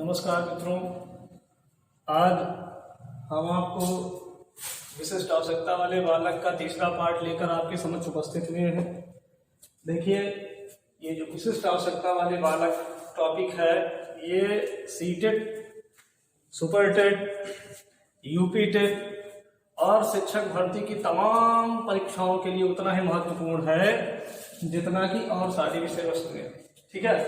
नमस्कार मित्रों, आज हम आपको विशिष्ट आवश्यकता वाले बालक का तीसरा पार्ट लेकर आपके समक्ष उपस्थित हुए हैं। देखिए, ये जो विशिष्ट आवश्यकता वाले बालक टॉपिक है, ये CTET, super TET, UP TET और शिक्षक भर्ती की तमाम परीक्षाओं के लिए उतना ही महत्वपूर्ण है जितना कि और सारी विषय वस्तुएं। ठीक है,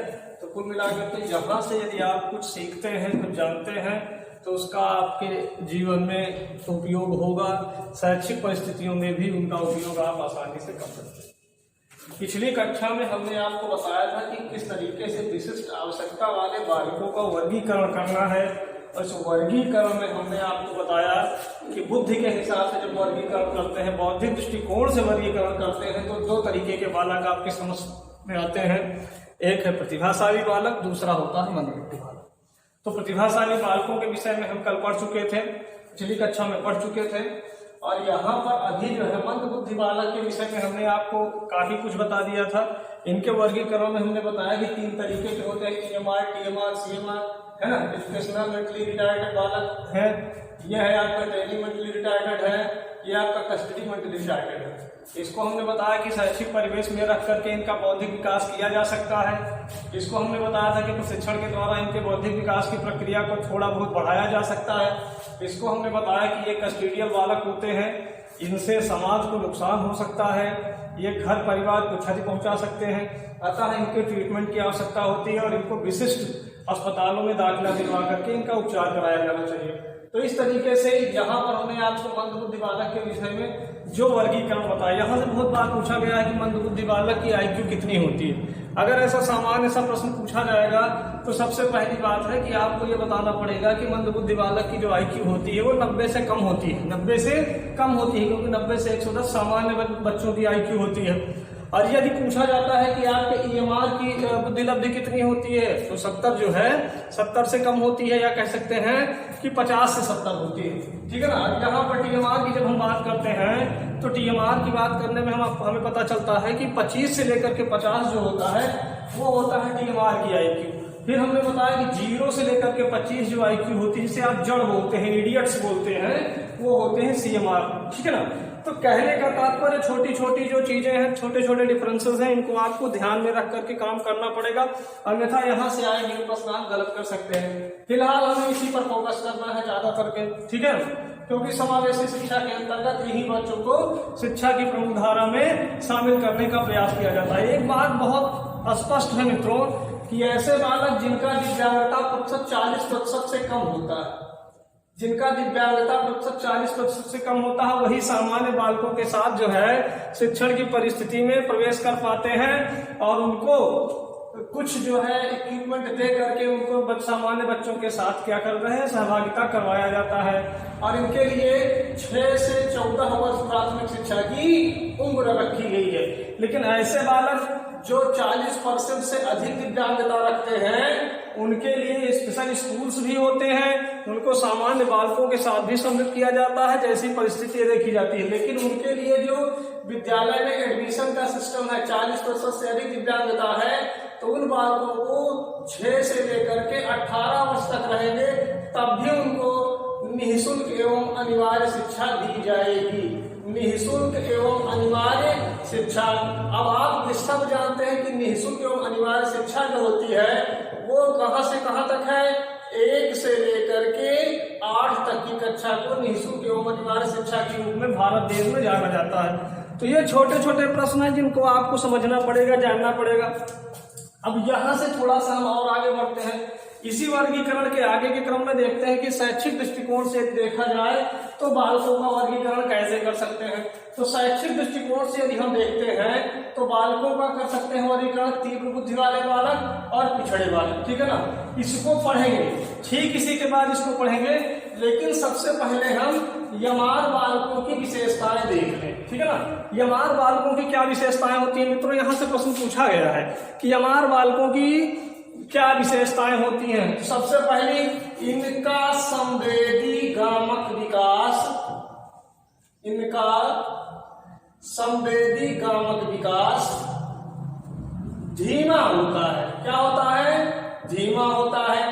तो कुल मिलाकर के यहाँ से यदि आप कुछ सीखते हैं, कुछ जानते हैं, तो उसका आपके जीवन में उपयोग होगा। शैक्षिक परिस्थितियों में भी उनका उपयोग आप आसानी से कर सकते हैं। पिछली कक्षा में हमने आपको बताया था कि किस तरीके से विशिष्ट आवश्यकता वाले बालकों का वर्गीकरण करना है। उस वर्गीकरण में हमने आपको बताया कि बुद्धि के हिसाब से जब वर्गीकरण करते हैं, बौद्धिक दृष्टिकोण से वर्गीकरण करते हैं, तो दो तरीके के बालक आपके समझ में आते हैं। एक है प्रतिभाशाली बालक, दूसरा होता है मंदबुद्धि बालक। तो प्रतिभाशाली बालकों के विषय में हम कल पढ़ चुके थे, पिछली कक्षा में पढ़ चुके थे, और यहाँ पर अभी जो है मंदबुद्धि बालक के विषय में हमने आपको काफी कुछ बता दिया था। इनके वर्गीकरण में हमने बताया कि 3 तरीके के होते हैं, EMR, TMR, CMR, है ना। एजुकेशनल मेंटली रिटार्डेड बालक है, यह है आपका ट्रेनिंग मेंटली रिटार्डेड है, यह आपका कस्टडी मेंटली रिटार्डेड है। इसको हमने बताया कि शैक्षिक परिवेश में रख करके इनका बौद्धिक विकास किया जा सकता है। इसको हमने बताया था कि प्रशिक्षण के द्वारा इनके बौद्धिक विकास की प्रक्रिया को थोड़ा बहुत बढ़ाया जा सकता है। इसको हमने बताया कि ये कस्टोडियल बालक होते हैं, इनसे समाज को नुकसान हो सकता है, ये घर परिवार को क्षति पहुंचा सकते हैं, अतः इनके ट्रीटमेंट की आवश्यकता होती है और इनको विशिष्ट अस्पतालों में दाखिला दिलवा करके इनका उपचार कराया जाना चाहिए। तो इस तरीके से यहाँ पर हमने आपको मंदबुद्धि बालक के विषय में जो वर्गीकरण बताया। यहाँ से बहुत बार पूछा गया है कि मंदबुद्धि बालक की IQ कितनी होती है। अगर ऐसा सामान्य सा प्रश्न पूछा जाएगा तो सबसे पहली बात है कि आपको ये बताना पड़ेगा कि मंदबुद्धि बालक की जो IQ होती है वो 90 से कम होती है। 90 से कम होती है, क्योंकि 90 से 110 सामान्य बच्चों की IQ होती है। और यदि पूछा जाता है कि आपके EMR की बुद्धि लब्धि कितनी होती है, तो 70 जो है 70 से कम होती है, या कह सकते हैं कि 50 से 70 होती है। ठीक है ना। यहाँ पर TMR की जब हम बात करते हैं तो TMR की बात करने में हमें पता चलता है कि 25 से लेकर के 50 जो होता है वो होता है TMR की IQ। फिर हमने बताया कि 0 से लेकर के 25 जो IQ होती है, जिसे आप जड़ बोलते हैं, इडियट्स बोलते हैं, वो होते हैं CMR। ठीक है ना। तो कहने का तात्पर्य छोटी छोटी जो चीजें हैं, छोटे छोटे डिफरेंसेस हैं, इनको आपको ध्यान में रख करके काम करना पड़ेगा, अन्यथा यहाँ से आए ये प्रश्न आप गलत कर सकते हैं। फिलहाल हमें इसी पर फोकस करना है ज्यादा करके, ठीक है, क्योंकि समावेशी शिक्षा के अंतर्गत यही बच्चों को शिक्षा की प्रमुख धारा में शामिल करने का प्रयास किया जाता है। एक बात बहुत स्पष्ट है मित्रों कि ऐसे बालक जिनका दिव्यांगता प्रतिशत 40% से कम होता है, जिनका दिव्यांगता प्रतिशत 40% से कम होता है, वही सामान्य बालकों के साथ जो है शिक्षण की परिस्थिति में प्रवेश कर पाते हैं, और उनको कुछ जो है इक्विपमेंट दे करके उनको सामान्य बच्चों के साथ क्या कर रहे हैं, सहभागिता करवाया जाता है। और इनके लिए 6 से 14 वर्ष प्राथमिक शिक्षा की उम्र रखी गई है। लेकिन ऐसे बालक जो 40% से अधिक दिव्यांगता रखते हैं, उनके लिए स्पेशल स्कूल्स भी होते हैं, उनको सामान्य बालकों के साथ भी सम्मिलित किया जाता है, जैसी परिस्थिति देखी जाती है। लेकिन उनके लिए जो विद्यालय में एडमिशन का सिस्टम है, 40% से अधिक दिव्यांगता है, तो उन बालकों को 6 से लेकर के 18 वर्ष तक रहेंगे, तब भी उनको निःशुल्क एवं अनिवार्य शिक्षा दी जाएगी। निःशुल्क एवं अनिवार्य शिक्षा। अब आप सब जानते हैं कि निःशुल्क एवं अनिवार्य शिक्षा जो होती है वो कहां से कहां तक है, 1 से लेकर के 8 तक की कक्षा को निःशुल्क एवं अनिवार्य शिक्षा के रूप में भारत देश में जाना जाता है। तो ये छोटे छोटे प्रश्न हैं जिनको आपको समझना पड़ेगा, जानना पड़ेगा। अब यहाँ से थोड़ा सा हम और आगे बढ़ते हैं। इसी वर्गीकरण के आगे के क्रम में देखते हैं कि शैक्षिक दृष्टिकोण से देखा जाए तो बालकों का वर्गीकरण कैसे कर सकते हैं। तो शैक्षिक दृष्टिकोण से यदि हम देखते हैं तो बालकों का कर सकते हैं वर्गीकरण तीव्र बुद्धि वाले बालक और पिछड़े बालक। ठीक है ना। इसको पढ़ेंगे, ठीक इसी के बाद इसको पढ़ेंगे, लेकिन सबसे पहले हम यमार बालकों की विशेषताएं देख लें। ठीक है ना। यमार बालकों की क्या विशेषताएं होती है मित्रों, यहाँ से प्रश्न पूछा गया है कि यमार बालकों की क्या विशेषताएं होती हैं। सबसे पहली, इनका संवेदी गामक विकास, इनका संवेदी गामक विकास धीमा होता है। क्या होता है? धीमा होता है।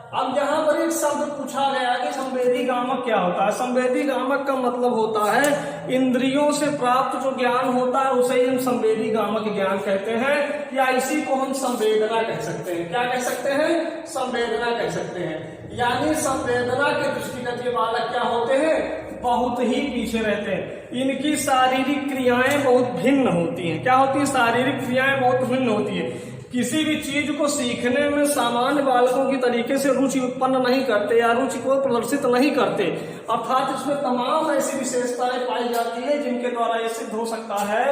अब यहाँ पर एक शब्द पूछा गया कि संवेदी गामक क्या होता है। संवेदी गामक का मतलब होता है इंद्रियों से प्राप्त जो ज्ञान होता है उसे हम संवेदी गामक ज्ञान कहते हैं, या इसी को हम संवेदना कह सकते हैं। क्या कह सकते हैं? संवेदना कह सकते हैं। यानी संवेदना के दृष्टिगत ये बालक क्या होते हैं? बहुत ही पीछे रहते हैं। इनकी शारीरिक क्रियाएं बहुत भिन्न होती हैं। क्या होती है? शारीरिक क्रियाएं बहुत भिन्न होती है। किसी भी चीज को सीखने में सामान्य बालकों की तरीके से रुचि उत्पन्न नहीं करते या रुचि को प्रदर्शित नहीं करते, अर्थात इसमें तमाम ऐसी विशेषताएं पाई जाती है जिनके द्वारा ये सिद्ध हो सकता है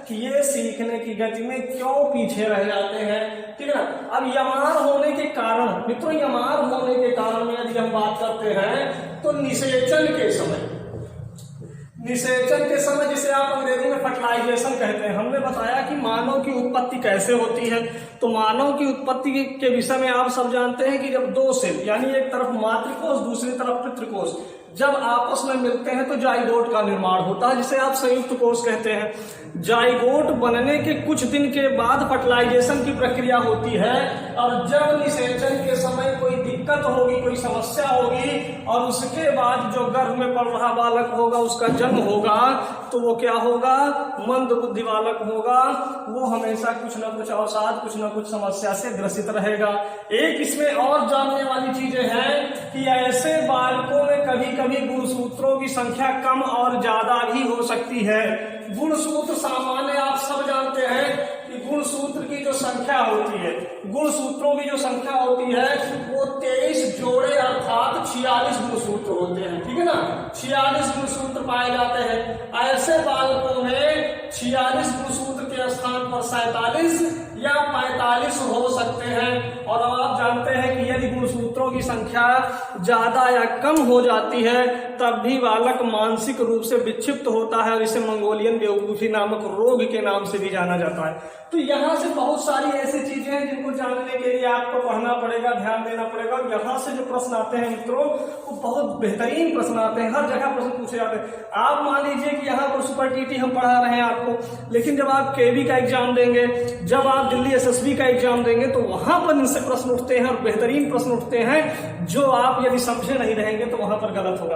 कि ये सीखने की गति में क्यों पीछे रह जाते हैं। ठीक है। अब यमार होने के कारण, मित्रों यमार होने के कारण में यदि हम बात करते हैं तो निषेचन के समय, निषेचन के समय जिसे आप अंग्रेजी में फर्टिलाइजेशन कहते हैं, हमने बताया कि मानव की उत्पत्ति कैसे होती है। तो मानव की उत्पत्ति के विषय में आप सब जानते हैं कि जब दो सेल यानी एक तरफ मातृकोष दूसरी तरफ पितृकोष जब आपस में मिलते हैं तो जाइगोट का निर्माण होता है, जिसे आप संयुक्त कोष कहते हैं। जाइगोट बनने के कुछ दिन के बाद फर्टिलाइजेशन की प्रक्रिया होती है, और जब निषेचन के समय कोई दिक्कत होगी, कोई समस्या होगी, और उसके बाद जो गर्भ में पल रहा बालक होगा उसका जन्म होगा, तो वो क्या होगा? मंद बुद्धि बालक होगा। वो हमेशा कुछ न कुछ अवसाद, कुछ न कुछ समस्या से ग्रसित रहेगा। एक इसमें और जानने वाली चीजें हैं कि ऐसे बालकों में कभी कभी गुणसूत्रों की संख्या कम और ज्यादा भी हो सकती है। गुणसूत्र सामान्य आप सब जानते हैं कि गुणसूत्र की जो संख्या होती है, गुणसूत्रों की जो संख्या होती है वो 23 जोड़े अर्थात 46 गुणसूत्र होते हैं। ठीक है ना? 46 गुणसूत्र पाए जाते हैं। ऐसे बालकों में 46 गुणसूत्र के स्थान पर 47 या 45 हो सकते हैं। और अब आप जानते हैं कि यदि गुणसूत्रों की संख्या ज्यादा या कम हो जाती है तब भी बालक मानसिक रूप से विक्षिप्त होता है, और इसे मंगोलियन बेवकूफी नामक रोग के नाम से भी जाना जाता है। तो यहाँ से बहुत सारी ऐसी चीजें हैं जिनको जानने के लिए आपको पढ़ना पड़ेगा, ध्यान देना पड़ेगा। और यहाँ से जो प्रश्न आते हैं मित्रों वो बहुत बेहतरीन प्रश्न आते हैं, हर जगह प्रश्न पूछे जाते हैं। आप मान लीजिए कि यहाँ पर सुपर टीटी हम पढ़ा रहे हैं आपको, लेकिन जब आप केवी का एग्जाम देंगे, जब आप दिल्ली एसएसबी का एग्जाम देंगे, तो वहां पर इनसे प्रश्न उठते हैं और बेहतरीन प्रश्न उठते हैं जो आप यदि समझे नहीं रहेंगे तो वहां पर गलत होगा।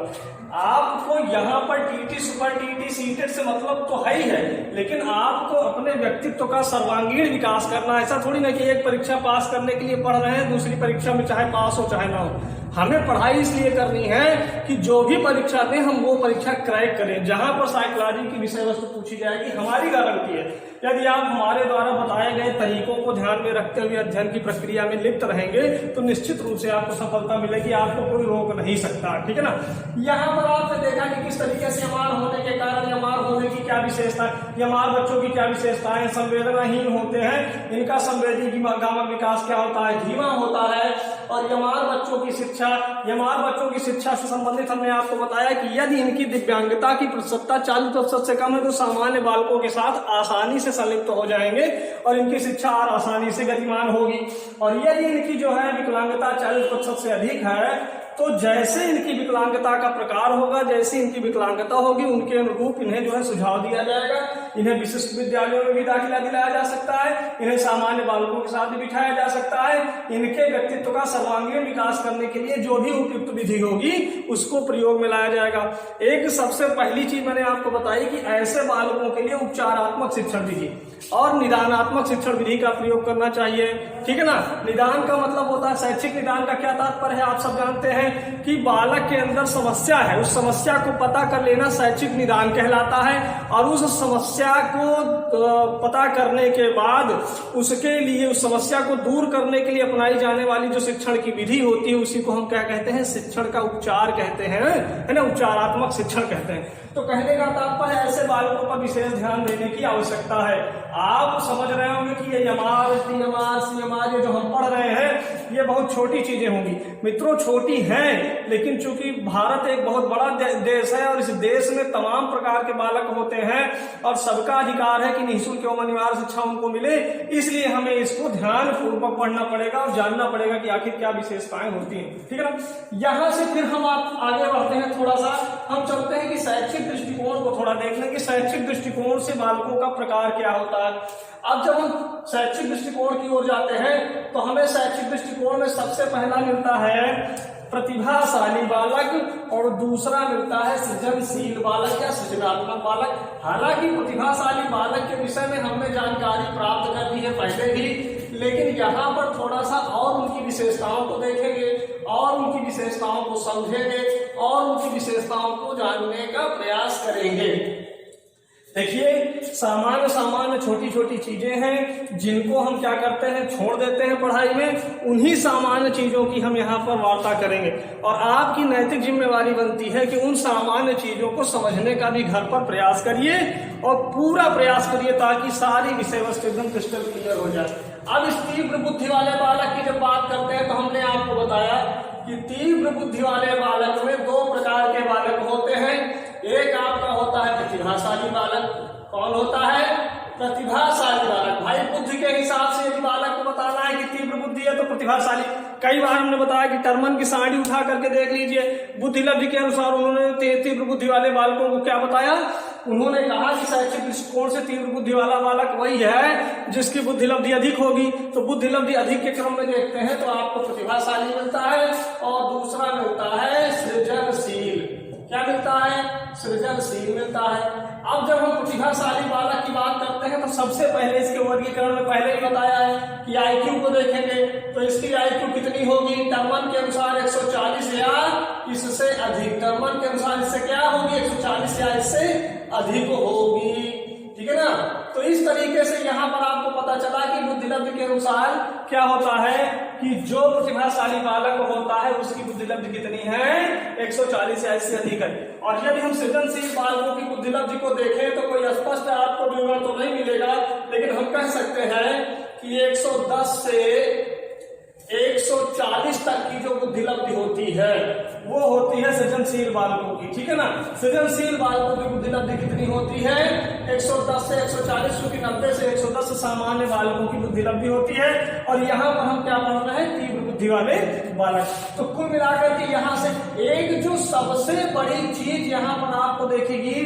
आपको यहाँ पर टीटी, सुपर टीटी, सीटेट से मतलब तो है ही है, लेकिन आपको अपने व्यक्तित्व का सर्वांगीण विकास करना। ऐसा थोड़ी ना कि एक परीक्षा पास करने के लिए पढ़ रहे हैं, दूसरी परीक्षा में चाहे पास हो चाहे ना हो। हमें पढ़ाई इसलिए करनी है कि जो भी परीक्षा दें हम वो परीक्षा क्रैक करें। जहां पर साइकोलॉजी की विषय वस्तु पूछी जाएगी हमारी गारंटी है, यदि आप हमारे द्वारा बताए गए तरीकों को ध्यान में रखते हुए अध्ययन की प्रक्रिया में लिप्त रहेंगे तो निश्चित रूप से आपको सफलता मिलेगी, आपको कोई रोक नहीं सकता। ठीक है ना? यहाँ पर आपने देखा कि किस तरीके से यमार होने के कारण यमार होने की क्या विशेषता है, यमार बच्चों की क्या विशेषताएं, संवेदनाहीन होते हैं, इनका संवेदी गामक विकास क्या होता है? धीमा होता है। और यमार बच्चों की शिक्षा से संबंधित हमने आपको बताया कि यदि इनकी दिव्यांगता की प्रतिशतता 40% से कम है तो सामान्य बालकों के साथ आसानी से संलिप्त हो जाएंगे और इनकी शिक्षा और आसानी से गतिमान होगी। और यदि इनकी जो है विकलांगता 40% से अधिक है तो जैसे इनकी विकलांगता का प्रकार होगा, जैसे इनकी विकलांगता होगी, उनके अनुरूप इन्हें जो है सुझाव दिया जाएगा। इन्हें विशिष्ट विद्यालयों में भी दाखिला दिलाया जा सकता है, इन्हें सामान्य बालकों के साथ भी बिठाया जा सकता है। इनके व्यक्तित्व का सर्वांगीण विकास करने के लिए जो भी उपयुक्त विधि होगी उसको प्रयोग में लाया जाएगा। एक सबसे पहली चीज मैंने आपको बताई कि ऐसे बालकों के लिए उपचारात्मक शिक्षण विधि और निदानात्मक शिक्षण विधि का प्रयोग करना चाहिए। ठीक है ना? निदान का मतलब होता है, शैक्षिक निदान का क्या तात्पर्य है आप सब जानते हैं कि बालक के अंदर समस्या है, उस समस्या को पता कर लेना शैक्षिक निदान कहलाता है। और उस समस्या को पता करने के बाद उसके लिए, उस समस्या को दूर करने के लिए अपनाई जाने वाली जो शिक्षण की विधि होती है उसी को हम क्या कहते हैं? शिक्षण का उपचार कहते हैं, है ना? उपचारात्मक शिक्षण कहते हैं। तो कहने का तात्पर्य ऐसे बालकों पर विशेष ध्यान देने की आवश्यकता है। आप समझ रहे होंगे कि ये यमार, टीएमआर, सीएमआर ये जो हम पढ़ रहे हैं ये बहुत छोटी चीजें होंगी। मित्रों छोटी हैं, लेकिन चूंकि भारत एक बहुत बड़ा देश है और इस देश में तमाम प्रकार के बालक होते हैं और सबका अधिकार है कि निःशुल्क एवं अनिवार्य शिक्षा उनको मिले, इसलिए हमें इसको ध्यान पूर्वक पढ़ना पड़ेगा और जानना पड़ेगा कि आखिर क्या विशेषताएं होती हैं। ठीक है ना? यहाँ से फिर हम आप आगे बढ़ते हैं, थोड़ा सा हम चलते हैं कि शैक्षिक दृष्टिकोण को थोड़ा देख लें कि शैक्षिक दृष्टिकोण से बालकों का प्रकार क्या होता है। अब जब हम शैक्षिक दृष्टिकोण की ओर जाते हैं तो हमें शैक्षिक दृष्टिकोण में सबसे पहला मिलता है प्रतिभाशाली बालक और दूसरा मिलता है सृजनशील बालक या सृजनात्मक बालक। हालांकि प्रतिभाशाली बालक के विषय में हमने जानकारी प्राप्त कर ली है पहले भी, लेकिन यहाँ पर थोड़ा सा और उनकी विशेषताओं को देखेंगे और उनकी विशेषताओं को समझेंगे और उनकी विशेषताओं को जानने का प्रयास करेंगे। देखिए, सामान्य छोटी छोटी चीजें हैं जिनको हम क्या करते हैं, छोड़ देते हैं पढ़ाई में। उन्हीं सामान्य चीजों की हम यहाँ पर वार्ता करेंगे और आपकी नैतिक जिम्मेवारी बनती है कि उन सामान्य चीजों को समझने का भी घर पर प्रयास करिए और पूरा प्रयास करिए ताकि सारी विषय वस्तु एकदम क्रिस्टल क्लियर हो जाए। अब इस तीव्र बुद्धि वाले बालक की जब बात करते हैं तो हमने आपको बताया कि तीव्र बुद्धि वाले बालक में दो प्रकार के बालक होते हैं। एक आपका होता है प्रतिभाशाली बालक। कौन होता है? प्रतिभाशाली बालक। भाई बुद्धि के हिसाब से यदि बालक को बताना है कि तीव्र बुद्धि है तो प्रतिभाशाली। कई बार हमने बताया कि टर्मन की साड़ी उठा करके देख लीजिए, बुद्धि लब्धि के अनुसार उन्होंने तीव्र बुद्धि वाले बालकों को क्या बताया। उन्होंने कहा कि शैक्षिक दृष्टिकोण से तीव्र बुद्धि वाला बालक वही है जिसकी बुद्धि लब्धि अधिक होगी। तो बुद्धि लब्धि अधिक के क्रम में देखते हैं तो आपको प्रतिभाशाली मिलता है और दूसरा मिलता है सृजनशील। क्या मिलता है? सृजनशील मिलता है। अब जब हम प्रतिभाशाली बालक की बात करते हैं तो सबसे पहले इसके वर्गीकरण में पहले ही बताया है कि आईक्यू को देखेंगे तो इसकी आईक्यू कितनी होगी? टर्मन के अनुसार 140 या इससे अधिक। टर्मन के अनुसार इससे क्या होगी? 140 या इससे अधिक होगी। ठीक है ना। तो इस तरीके से यहाँ पर आपको पता चला कि बुद्धि लब्धि के अनुसार क्या होता है कि जो प्रतिभाशाली बालक होता है उसकी बुद्धि लब्धि कितनी है? 140 या इससे अधिक है। और यदि हम सृजनशील बालकों की बुद्धि लब्धि को देखें तो कोई स्पष्ट आपको विवरण तो नहीं मिलेगा, लेकिन हम कह सकते हैं कि 110 से 140 तक की जो बुद्धि लब्धि होती है वो होती है सृजनशील बालकों की। ठीक है ना। सृजनशील बालकों की बुद्धि लब्धि कितनी होती है? 110 से 140, क्योंकि 90 से 110 सामान्य बालकों की बुद्धि लब्धि होती है। और यहाँ पर हम क्या पढ़ रहे हैं? तीव्र बुद्धि वाले बालक। तो कुल मिलाकर के यहाँ से एक जो सबसे बड़ी चीज यहाँ पर आपको देखेगी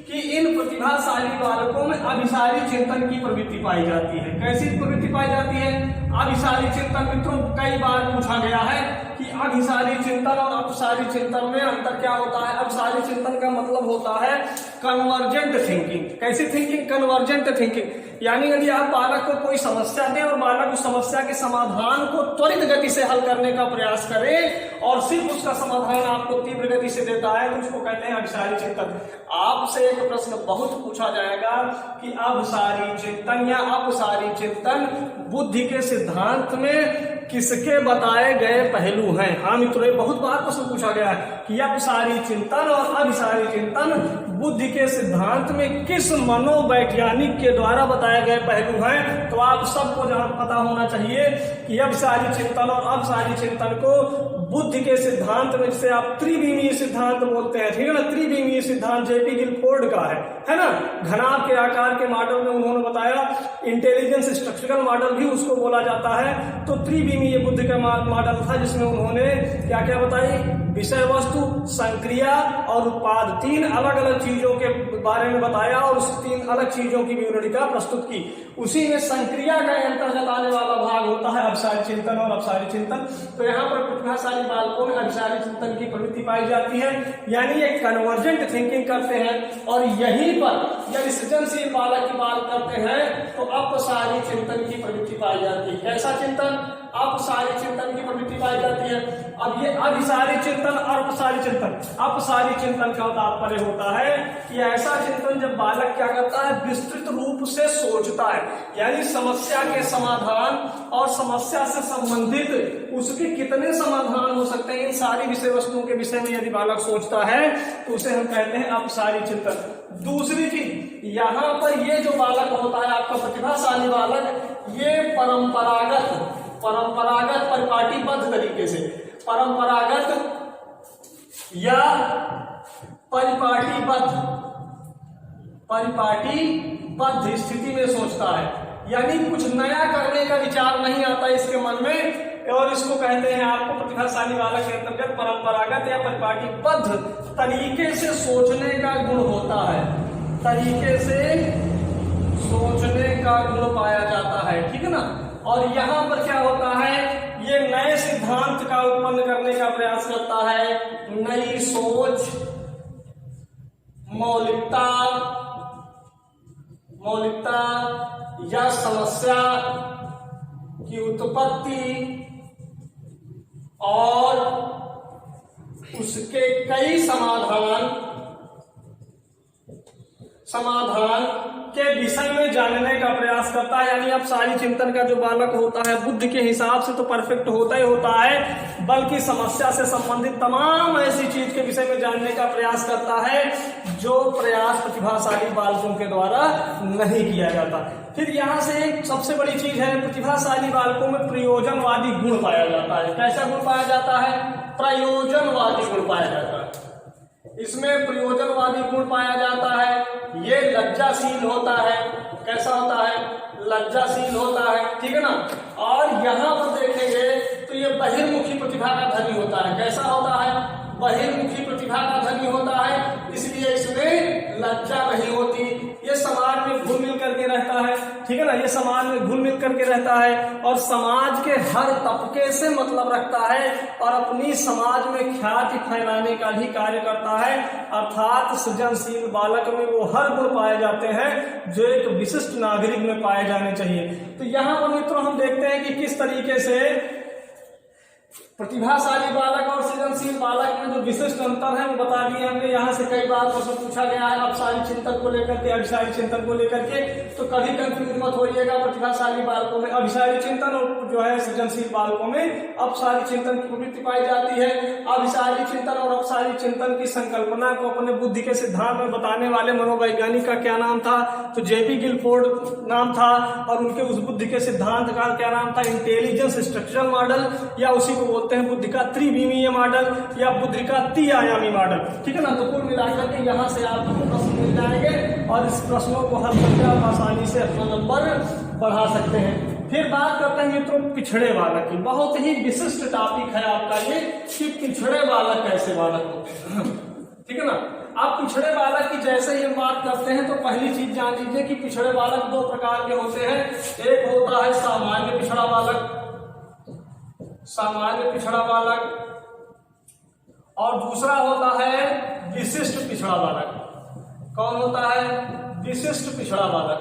कि इन प्रतिभाशाली बालकों में अभिसारी चिंतन की प्रवृत्ति पाई जाती है। कैसी प्रवृत्ति पाई जाती है? अभिसारी चिंतन। मित्रों, कई बार पूछा गया है कि अभिसारी चिंतन और अपसारी चिंतन में अंतर क्या होता है। अभिसारी चिंतन का मतलब होता है कन्वर्जेंट थिंकिंग। कैसी थिंकिंग? Convergent thinking. यानी यदि आप बालक को कोई समस्या दें और बालक उस समस्या के समाधान को त्वरित गति से हल करने का प्रयास करे और सिर्फ उसका समाधान आपको तीव्र गति से देता है तो उसको कहते हैं अभिसारी चिंतन। आपसे एक प्रश्न बहुत पूछा जाएगा कि अभिसारी चिंतन या अपसारी चिंतन बुद्धि के सिद्धांत में किसके बताए गए पहलू हैं? हाँ मित्रों, बहुत बार प्रश्न पूछा गया है कि अपसारी चिंतन और अभिसारी चिंतन बुद्धि के सिद्धांत में किस मनोवैज्ञानिक के द्वारा बताए गए पहलू हैं। तो आप सबको पता होना चाहिए कि अपसारी चिंतन और अपसारी चिंतन को बुद्धि के सिद्धांत में, जिसे आप त्रिविमीय सिद्धांत बोलते हैं, ठीक है ना। त्रिविमीय सिद्धांत जेपी गिलफोर्ड का है ना। घनाभ के आकार के मॉडल में उन्होंने बताया, इंटेलिजेंस स्ट्रक्चरल मॉडल भी उसको बोला जाता है। तो त्रिविमीय बुद्धि का मॉडल था जिसमें उन्होंने क्या क्या बताई? विषय वस्तु, संक्रिया और उत्पाद, तीन अलग अलग चीजों के बारे में बताया और उस तीन अलग चीजों की विवरणिका प्रस्तुत की। उसी में संक्रिया का अंतर्गत आने वाला भाग होता है अभिसारी चिंतन और अपसारी चिंतन। तो यहाँ पर प्रतिभाशाली बालकों में अभिसारी चिंतन की प्रवृत्ति पाई जाती है, यानी एक कन्वर्जेंट थिंकिंग करते हैं। और यहीं पर यदि सृजनशील बालक की बात करते हैं तो अपसारी चिंतन की प्रवृत्ति पाई जाती है। कैसा चिंतन? अपसारी चिंतन की प्रवृत्ति पाई जाती है। अब ये अभिसारी चिंतन और अपसारी चिंतन, अपसारी चिंतन का तात्पर्य होता है कि ऐसा चिंतन जब बालक क्या करता है? विस्तृत रूप से सोचता है, यानी समस्या के समाधान और समस्या से संबंधित उसके कितने समाधान हो सकते हैं, इन सारी विषय वस्तुओं के विषय में यदि बालक सोचता है तो उसे हम कहते हैं अपसारी चिंतन। दूसरी चीज, यहाँ पर ये जो बालक होता है आपका प्रतिभाशाली बालक, ये परंपरागत परिपाटीबद्ध तरीके से, परंपरागत या परिपाटीबद्ध स्थिति में सोचता है, यानी कुछ नया करने का विचार नहीं आता इसके मन में। और इसको कहते हैं आपको प्रतिभाशाली बालक के अंतर्गत परंपरागत या परिपाटीबद्ध तरीके से सोचने का गुण होता है। तरीके से सोचने का गुण पाया जाता है, ठीक है ना। और यहाँ पर क्या होता है, ये नए सिद्धांत का उत्पन्न करने का प्रयास करता है, नई सोच, मौलिकता या समस्या की उत्पत्ति और उसके कई समाधान के विषय में जानने का प्रयास करता है। यानी अब सारी चिंतन का जो बालक होता है बुद्धि के हिसाब से तो परफेक्ट होता ही होता है, बल्कि समस्या से संबंधित तमाम ऐसी चीज के विषय में जानने का प्रयास करता है जो प्रयास प्रतिभाशाली बालकों के द्वारा नहीं किया जाता। फिर यहाँ से एक सबसे बड़ी चीज है, प्रतिभाशाली बालकों में प्रयोजनवादी गुण पाया जाता है। कैसा गुण पाया जाता है, प्रयोजनवादी गुण पाया जाता है। इसमें प्रयोजनवादी गुण पाया जाता है, ये लज्जाशील होता है। कैसा होता है, लज्जाशील होता है, ठीक है ना। और यहाँ पर देखेंगे तो ये बहिर्मुखी प्रतिभा का धनी होता है। कैसा होता है, बहिर्मुखी प्रतिभा का धनी होता है, इसलिए इसमें लज्जा नहीं होती। ये समाज में घुल मिल करके रहता है, ठीक है ना, ये समाज में घुल मिल करके रहता है और समाज के हर तबके से मतलब रखता है और अपनी समाज में ख्याति फैलाने का भी कार्य करता है। अर्थात सृजनशील बालक में वो हर गुण पाए जाते हैं जो एक विशिष्ट नागरिक में पाए जाने चाहिए। तो यहाँ पर मित्रों हम देखते हैं कि किस तरीके से प्रतिभाशाली बालक और सृजनशील बालक में जो विशिष्ट अंतर है वो बता दिए हमने। यहाँ से कई बार प्रश्न पूछा गया है अपसारी चिंतन को लेकर के, अभिसारी चिंतन को लेकर के, तो कभी कंफ्यूज मत होइएगा। प्रतिभाशाली बालकों में अभिसारी चिंतन और जो है सृजनशील बालकों में अपसारी चिंतन की प्रवृत्ति पाई जाती है। अभिसारी चिंतन और अपसारी चिंतन की संकल्पना को अपने बुद्धि के सिद्धांत में बताने वाले मनोवैज्ञानिक का क्या नाम था, तो जेपी गिलफोर्ड नाम था और उनके उस बुद्धि के सिद्धांत का क्या नाम था, इंटेलिजेंस स्ट्रक्चरल मॉडल, या उसी को बोलते हैं बुद्धि का त्रिविमीय मॉडल या बुद्धि का त्रिआयामी मॉडल, ठीक है ना। तो कुल मिलाकर के यहाँ से आपको प्रश्न मिल जाएंगे और इस प्रश्नों को हल करके आप आसानी से अपना नंबर बढ़ा सकते हैं। फिर बात करते हैं मित्रों पिछड़े बालक की। बहुत ही विशिष्ट टॉपिक है आपका ये कि पिछड़े बालक कैसे बालक होते हैं, ठीक है ना। आप पिछड़े बालक की जैसे ही हम बात करते हैं तो पहली चीज जान लीजिए कि पिछड़े बालक दो प्रकार के होते हैं। एक होता है सामान्य पिछड़ा बालक, सामान्य पिछड़ा बालक, और दूसरा होता है विशिष्ट पिछड़ा बालक। कौन होता है, विशिष्ट पिछड़ा बालक।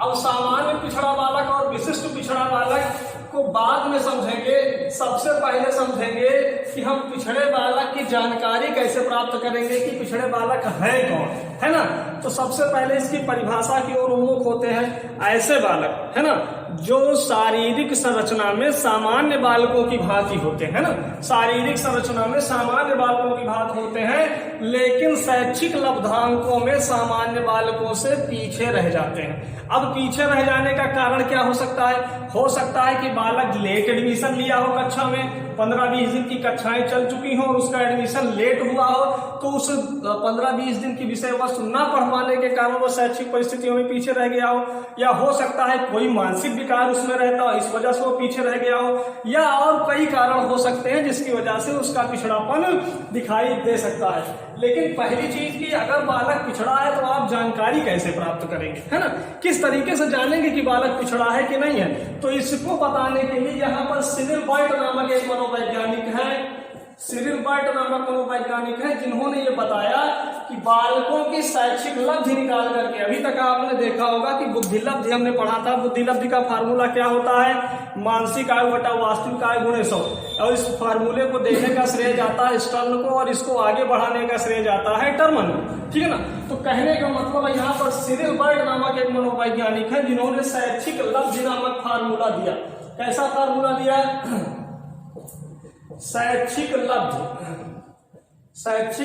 अब सामान्य पिछड़ा बालक और विशिष्ट पिछड़ा बालक को बाद में समझेंगे। सबसे पहले समझेंगे कि हम पिछड़े बालक की जानकारी कैसे प्राप्त करेंगे कि पिछड़े बालक है कौन, है ना। तो सबसे पहले इसकी परिभाषा की ओर उन्मुख होते हैं ऐसे बालक, है ना, जो शारीरिक संरचना में सामान्य बालकों की भांति होते हैं, ना, शारीरिक संरचना में सामान्य बालकों की भांति होते हैं, लेकिन शैक्षिक लब्धांकों में सामान्य बालकों से पीछे रह जाते हैं। अब पीछे रह जाने का कारण क्या हो सकता है, हो सकता है कि बालक लेट एडमिशन लिया हो कक्षा में, 15-20 दिन की कक्षाएं चल चुकी हो और उसका एडमिशन लेट हुआ हो, तो उस 15-20 दिन की विषय वस्तु न पढ़वाने के कारण वो शैक्षिक परिस्थितियों में पीछे रह गया हो, या हो सकता है कोई मानसिक विकार उसमें रहता हो, इस वजह से वो पीछे रह गया हो, या और कई कारण हो सकते हैं जिसकी वजह से उसका पिछड़ापन दिखाई दे सकता है। लेकिन पहली चीज की अगर बालक पिछड़ा है तो आप जानकारी कैसे प्राप्त करेंगे, है ना, किस तरीके से जानेंगे कि बालक पिछड़ा है कि नहीं है। तो इसको बताने के लिए यहाँ पर सिरिल बर्ट नामक एक मनोवैज्ञानिक है, सिरिल बर्ट नामक मनोवैज्ञानिक है, जिन्होंने ये बताया कि बालकों की शैक्षिक लब्धि निकाल करके, अभी तक आपने देखा होगा कि बुद्धि लब्धि हमने पढ़ा था, बुद्धि लब्धि का फार्मूला क्या होता है, मानसिक आयु बटा वास्तविक आयु गुणे 100, और इस फार्मूले को देने का श्रेय जाता है स्टर्न को और इसको आगे बढ़ाने का श्रेय जाता है टर्मन को, ठीक है ना। तो कहने का मतलब है यहाँ पर सिरिल बर्ट नामक एक मनोवैज्ञानिक है जिन्होंने शैक्षिक लब्धि नामक फार्मूला दिया। कैसा फार्मूला दिया, शैक्षिक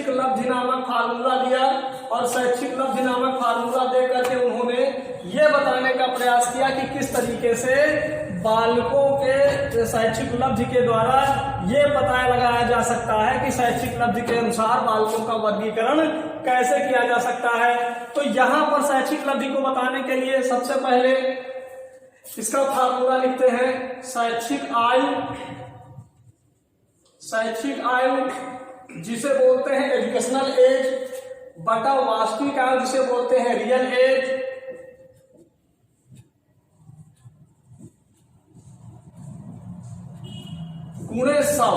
लब्धि नामक फार्मूला दिया, और शैक्षिक लब्धि नामक फार्मूला दे करके उन्होंने ये बताने का प्रयास किया कि किस तरीके से बालकों के शैक्षिक लब्धि के द्वारा ये पता लगाया जा सकता है कि शैक्षिक लब्धि के अनुसार बालकों का वर्गीकरण कैसे किया जा सकता है। तो यहाँ पर शैक्षिक लब्धि को बताने के लिए सबसे पहले इसका फार्मूला लिखते हैं, शैक्षिक आयु जिसे बोलते हैं एजुकेशनल एज, बटा वास्तविक आयु जिसे बोलते हैं रियल एज गुणे 100।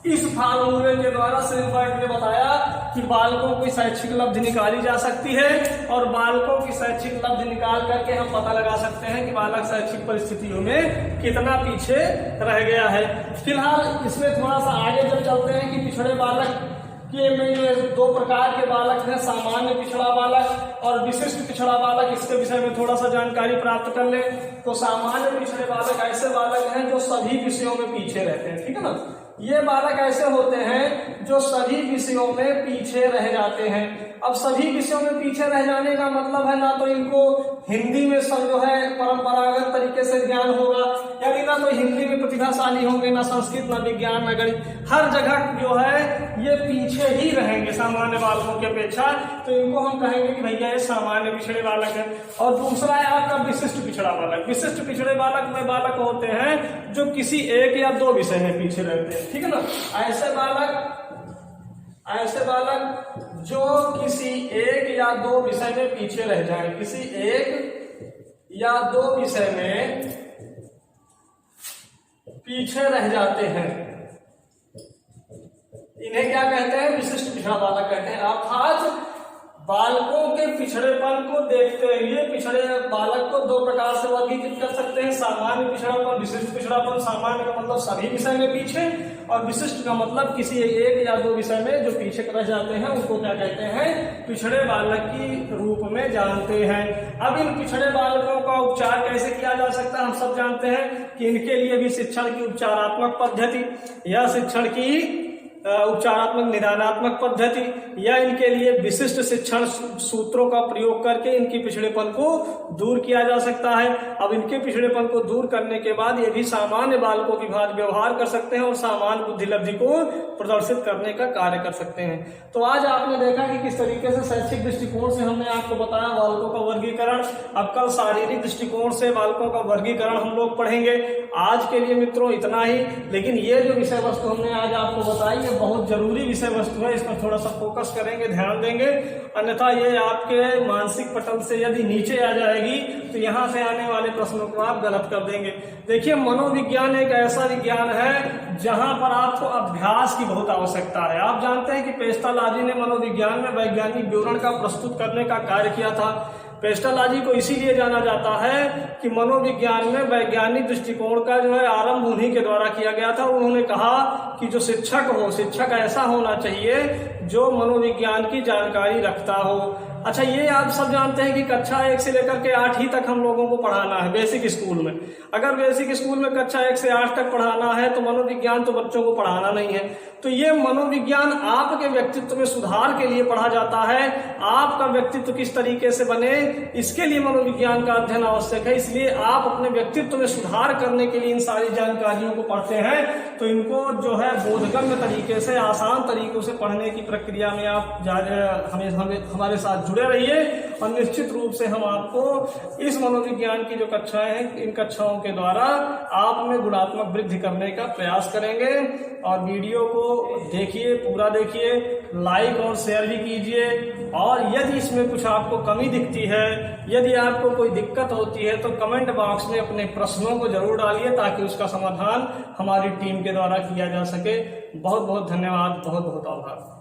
इस फार्मूले के द्वारा श्रीबर्ट ने बताया कि बालकों की शैक्षिक उपलब्धि निकाली जा सकती है और बालकों की शैक्षिक उपलब्धि निकाल करके हम पता लगा सकते हैं कि बालक शैक्षिक परिस्थितियों में कितना पीछे रह गया है। फिलहाल इसमें थोड़ा सा आगे जब चलते हैं कि पिछड़े बालक के में जो 2 प्रकार के बालक हैं, सामान्य पिछड़ा बालक और विशिष्ट पिछड़ा बालक, इसके विषय में थोड़ा सा जानकारी प्राप्त कर ले। तो सामान्य पिछड़े बालक ऐसे बालक हैं जो सभी विषयों में पीछे रहते हैं, ठीक है ना। ये बालक ऐसे होते हैं जो सभी विषयों में पीछे रह जाते हैं। अब सभी विषयों में पीछे रह जाने का मतलब है ना तो इनको हिंदी में जो है परंपरागत तरीके से ज्ञान होगा, यानी ना तो हिंदी में प्रतिभाशाली होंगे, ना संस्कृत, ना विज्ञान, ना गणित, हर जगह जो है ये पीछे ही रहेंगे सामान्य बालकों की अपेक्षा। तो इनको हम कहेंगे कि भैया ये सामान्य पिछड़े बालक है। और दूसरा है आपका विशिष्ट पिछड़ा बालक। विशिष्ट पिछड़े बालक में बालक होते हैं जो किसी 1 या 2 विषय में पीछे रहते हैं, ठीक है ना। ऐसे बालक जो किसी 1 या 2 विषय में पीछे रह जाए, किसी 1 या 2 विषय में पीछे रह जाते हैं, इन्हें क्या कहते हैं? विशिष्ट पिछड़ा बालक कहते हैं। अर्थात बालकों के पिछड़ेपन को देखते हुए पिछड़े बालक को 2 प्रकार से वर्गीकृत कर सकते हैं, सामान्य पिछड़ापन, विशिष्ट पिछड़ापन। सामान्य का मतलब सभी विषय में पीछे और विशिष्ट का मतलब किसी 1 या 2 विषय में जो पीछे रह जाते हैं उनको क्या कहते हैं? पिछड़े बालक की रूप में जानते हैं। अब इन पिछड़े बालकों का उपचार कैसे किया जा सकता है? हम सब जानते हैं कि इनके लिए भी शिक्षण की उपचारात्मक पद्धति या शिक्षण की उपचारात्मक निदानात्मक पद्धति या इनके लिए विशिष्ट शिक्षण सूत्रों का प्रयोग करके इनकी पिछड़ेपन को दूर किया जा सकता है। अब इनके पिछड़ेपन को दूर करने के बाद ये भी सामान्य बालकों की भांति व्यवहार कर सकते हैं और सामान्य बुद्धि लब्धि को प्रदर्शित करने का कार्य कर सकते हैं। तो आज आपने देखा कि किस तरीके से शैक्षिक दृष्टिकोण से हमने आपको बताया बालकों का वर्गीकरण। अब कल शारीरिक दृष्टिकोण से बालकों का वर्गीकरण हम लोग पढ़ेंगे। आज के लिए मित्रों इतना ही, लेकिन ये जो विषय वस्तु हमने आज आपको बताई ये बहुत जरूरी विषय वस्तु है, इस पर थोड़ा सा फोकस करेंगे, ध्यान देंगे, अन्यथा ये आपके मानसिक पटल से यदि नीचे आ जाएगी तो यहाँ से आने वाले प्रश्नों को आप गलत कर देंगे। देखिए, मनोविज्ञान एक ऐसा विज्ञान है जहां पर आपको अभ्यास की बहुत आवश्यकता है। आप जानते हैं कि पेस्टालॉजी ने मनोविज्ञान में वैज्ञानिक विवरण का प्रस्तुत करने का कार्य किया था। पेस्टालॉजी को इसीलिए जाना जाता है कि मनोविज्ञान में वैज्ञानिक दृष्टिकोण का जो है आरंभ उन्हीं के द्वारा किया गया था। उन्होंने कहा कि जो शिक्षक ऐसा होना चाहिए जो मनोविज्ञान की जानकारी रखता हो। अच्छा, ये आप सब जानते हैं कि कक्षा 1 से लेकर के 8 तक हम लोगों को पढ़ाना है बेसिक स्कूल में। अगर बेसिक स्कूल में कक्षा 1 से 8 तक पढ़ाना है तो मनोविज्ञान तो बच्चों को पढ़ाना नहीं है। तो ये मनोविज्ञान आपके व्यक्तित्व में सुधार के लिए पढ़ा जाता है। आपका व्यक्तित्व किस तरीके से बने इसके लिए मनोविज्ञान का अध्ययन आवश्यक है। इसलिए आप अपने व्यक्तित्व में सुधार करने के लिए इन सारी जानकारियों को पढ़ते हैं। तो इनको जो है बोधगम्य तरीके से, आसान तरीकों से पढ़ने की प्रक्रिया में आप हमारे साथ जुड़े रहिए और निश्चित रूप से हम आपको इस मनोविज्ञान की जो कक्षाएं हैं इन कक्षाओं के द्वारा आप में गुणात्मक वृद्धि करने का प्रयास करेंगे। और वीडियो को देखिए, पूरा देखिए, लाइक और शेयर भी कीजिए। और यदि इसमें कुछ आपको कमी दिखती है, यदि आपको कोई दिक्कत होती है तो कमेंट बॉक्स में अपने प्रश्नों को जरूर डालिए ताकि उसका समाधान हमारी टीम के द्वारा किया जा सके। बहुत बहुत धन्यवाद, बहुत बहुत आभार।